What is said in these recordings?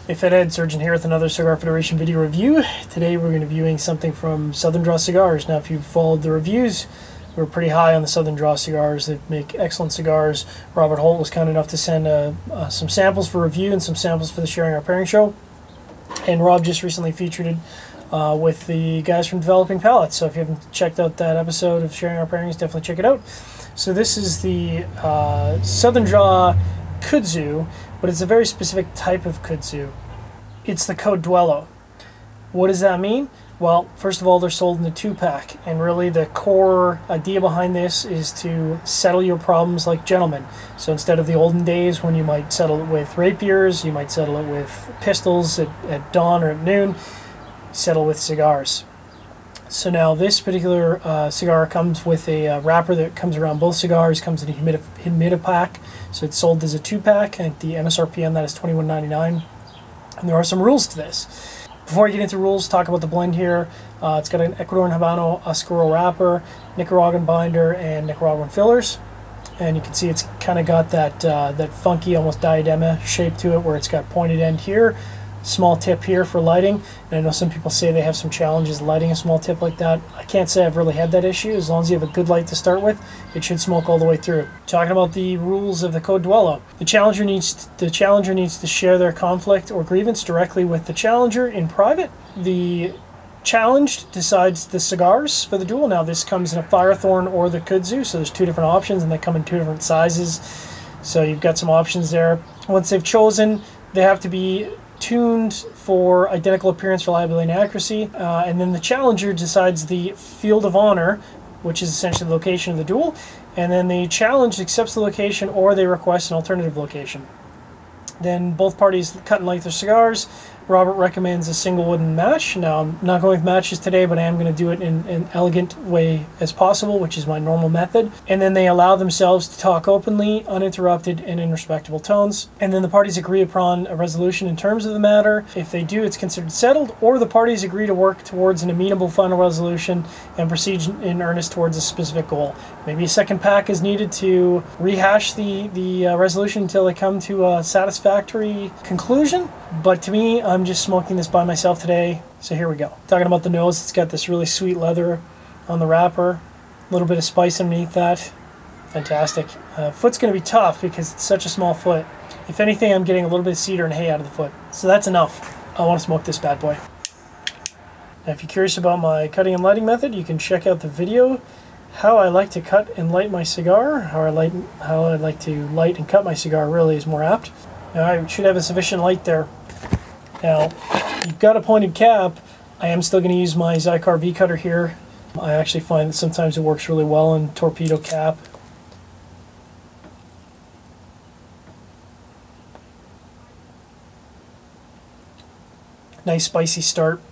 Hey Fedhead, Surgeon here with another Cigar Federation video review. Today we're going to be viewing something from Southern Draw Cigars. Now if you've followed the reviews, we're pretty high on the Southern Draw cigars. They make excellent cigars. Robert Holt was kind enough to send some samples for review and some samples for the Sharing Our Pairing show. And Rob just recently featured it with the guys from Developing Palates. So if you haven't checked out that episode of Sharing Our Pairings, definitely check it out. So this is the Southern Draw Kudzu, but it's a very specific type of Kudzu. It's the code Duello. What does that mean? Well, first of all, they're sold in a 2-pack, and really the core idea behind this is to settle your problems like gentlemen. So instead of the olden days when you might settle it with rapiers, you might settle it with pistols at dawn or at noon, settle with cigars. So now this particular cigar comes with a wrapper that comes around both cigars, comes in a humidipack, so it's sold as a 2-pack, and the MSRP on that is $21.99. And there are some rules to this. Before I get into rules, talk about the blend here. It's got an Ecuadorian Habano Oscuro wrapper, Nicaraguan binder, and Nicaraguan fillers. And you can see it's kind of got that funky, almost diadema shape to it, where it's got pointed end here, small tip here for lighting. And I know some people say they have some challenges lighting a small tip like that. I can't say I've really had that issue. As long as you have a good light to start with, it should smoke all the way through. Talking about the rules of the code Duello, the challenger needs to share their conflict or grievance directly with the challenger in private. The challenged decides the cigars for the duel. Now this comes in a Firethorn or the Kudzu, so there's 2 different options, and they come in 2 different sizes. So you've got some options there. Once they've chosen, they have to be tuned for identical appearance, reliability, and accuracy, and then the challenger decides the field of honor, which is essentially the location of the duel, and then the challenged accepts the location or they request an alternative location. Then both parties cut and light their cigars. Robert recommends a single wooden match. Now I'm not going with matches today, but I am going to do it in an elegant way as possible, which is my normal method. And then they allow themselves to talk openly, uninterrupted, and in respectable tones. And then the parties agree upon a resolution in terms of the matter. If they do, it's considered settled, or the parties agree to work towards an amenable final resolution and proceed in earnest towards a specific goal. Maybe a second pack is needed to rehash the resolution until they come to a satisfactory conclusion. But to me, I'm just smoking this by myself today, so here we go. Talking about the nose, it's got this really sweet leather on the wrapper, a little bit of spice underneath that. Fantastic. Foot's going to be tough because it's such a small foot. If anything, I'm getting a little bit of cedar and hay out of the foot, so that's enough. I want to smoke this bad boy. Now, if you're curious about my cutting and lighting method, you can check out the video how I like to cut and light my cigar. How I like to light and cut my cigar really is more apt. Now, I should have a sufficient light there. Now, you've got a pointed cap. I am still going to use my Cigar V cutter here. I actually find that sometimes it works really well in torpedo cap. Nice spicy start,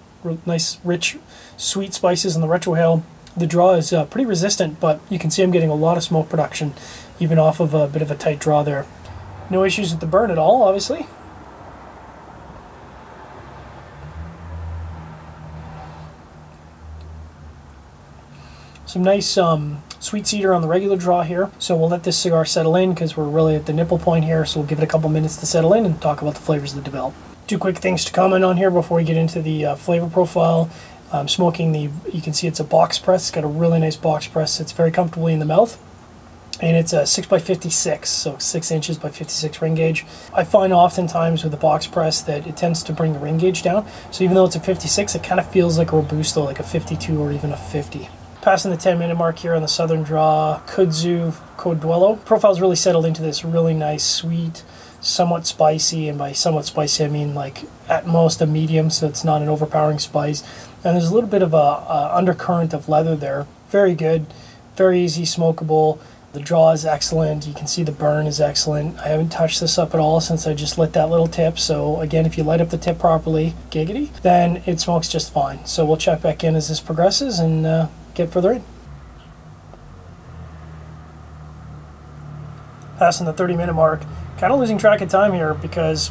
nice rich sweet spices in the retrohale. The draw is pretty resistant, but you can see I'm getting a lot of smoke production even off of a bit of a tight draw there. No issues with the burn at all, obviously. Some nice sweet cedar on the regular draw here. So we'll let this cigar settle in because we're really at the nipple point here, so we'll give it a couple minutes to settle in and talk about the flavors that develop. 2 quick things to comment on here before we get into the flavor profile. I'm smoking you can see it's a box press. It's got a really nice box press. It's very comfortably in the mouth. And it's a 6x56, so 6 inches by 56 ring gauge. I find oftentimes with the box press that it tends to bring the ring gauge down. So even though it's a 56, it kind of feels like a Robusto, like a 52 or even a 50. Passing the 10-minute mark here on the Southern Draw Kudzu Code Duello. Profile's really settled into this really nice, sweet, somewhat spicy, and by somewhat spicy I mean like at most a medium, so it's not an overpowering spice. And there's a little bit of a undercurrent of leather there. Very good, very easy smokable. The draw is excellent. You can see the burn is excellent. I haven't touched this up at all since I just lit that little tip. So again, if you light up the tip properly, giggity, then it smokes just fine. So we'll check back in as this progresses and get further in. Passing the 30-minute mark. Kind of losing track of time here because,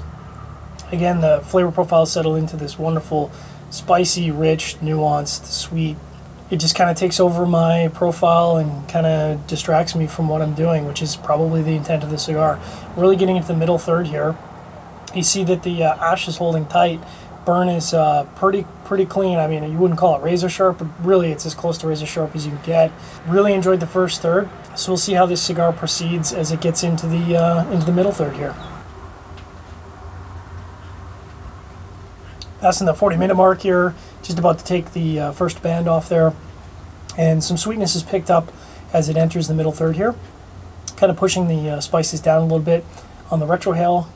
again, the flavor profile settled into this wonderful, spicy, rich, nuanced, sweet. It just kind of takes over my profile and kind of distracts me from what I'm doing, which is probably the intent of the cigar. Really getting into the middle third here. You see that the ash is holding tight. Burn is pretty clean. I mean, you wouldn't call it razor sharp, but really it's as close to razor sharp as you can get. Really enjoyed the first third, so we'll see how this cigar proceeds as it gets into the middle third here. Passing the 40-minute mark here, just about to take the first band off there, and some sweetness is picked up as it enters the middle third here, kind of pushing the spices down a little bit on the retrohale.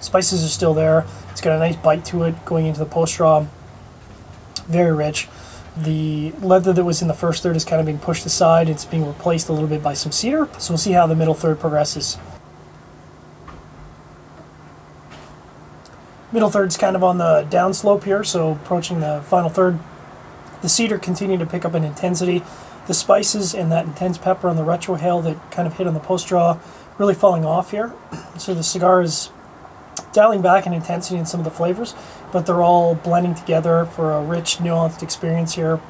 Spices are still there. It's got a nice bite to it going into the post draw. Very rich. The leather that was in the first third is kind of being pushed aside. It's being replaced a little bit by some cedar. So we'll see how the middle third progresses. Middle third's kind of on the downslope here, so approaching the final third. The cedar continued to pick up in intensity. The spices and that intense pepper on the retrohale that kind of hit on the post draw really falling off here. So the cigar is dialing back in intensity in some of the flavors, but they're all blending together for a rich, nuanced experience here.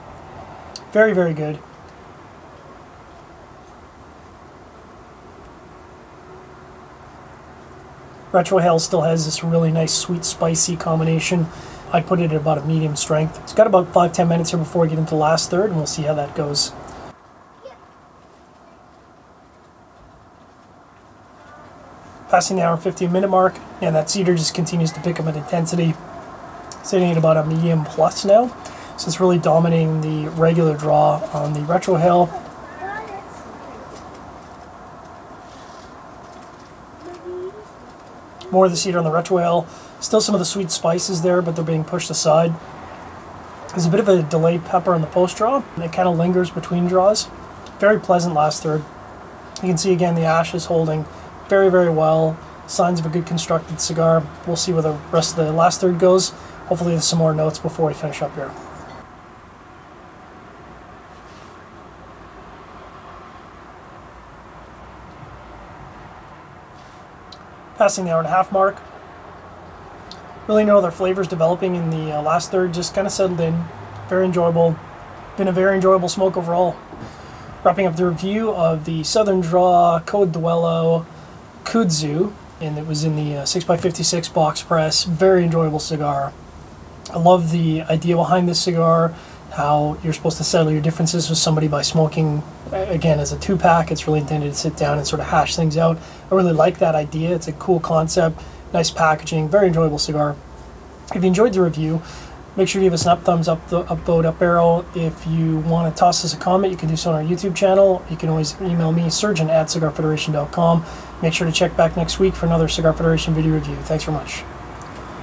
Very, very good. Retrohale still has this really nice sweet, spicy combination. I'd put it at about a medium strength. It's got about 5-10 minutes here before we get into the last third, and we'll see how that goes. Passing the hour and 15-minute mark, and that cedar just continues to pick up in intensity, sitting at about a medium plus now. So it's really dominating the regular draw on the retrohale. More of the cedar on the retrohale. Still some of the sweet spices there, but they're being pushed aside. There's a bit of a delayed pepper on the post draw, and it kind of lingers between draws. Very pleasant last third. You can see again the ash is holding very, very well. Signs of a good constructed cigar. We'll see where the rest of the last third goes. Hopefully there's some more notes before we finish up here. Passing the hour and a half mark. Really no other flavors developing in the last third. Just kind of settled in. Very enjoyable. Been a very enjoyable smoke overall. Wrapping up the review of the Southern Draw Code Duello Kudzu, and it was in the 6x56 box press. Very enjoyable cigar. I love the idea behind this cigar, how you're supposed to settle your differences with somebody by smoking, again, as a 2-pack. It's really intended to sit down and sort of hash things out. I really like that idea. It's a cool concept, nice packaging, very enjoyable cigar. If you enjoyed the review, make sure to give us an thumbs up, vote up arrow. If you want to toss us a comment, you can do so on our YouTube channel. You can always email me, surgeon@cigarfederation.com. Make sure to check back next week for another Cigar Federation video review. Thanks very much.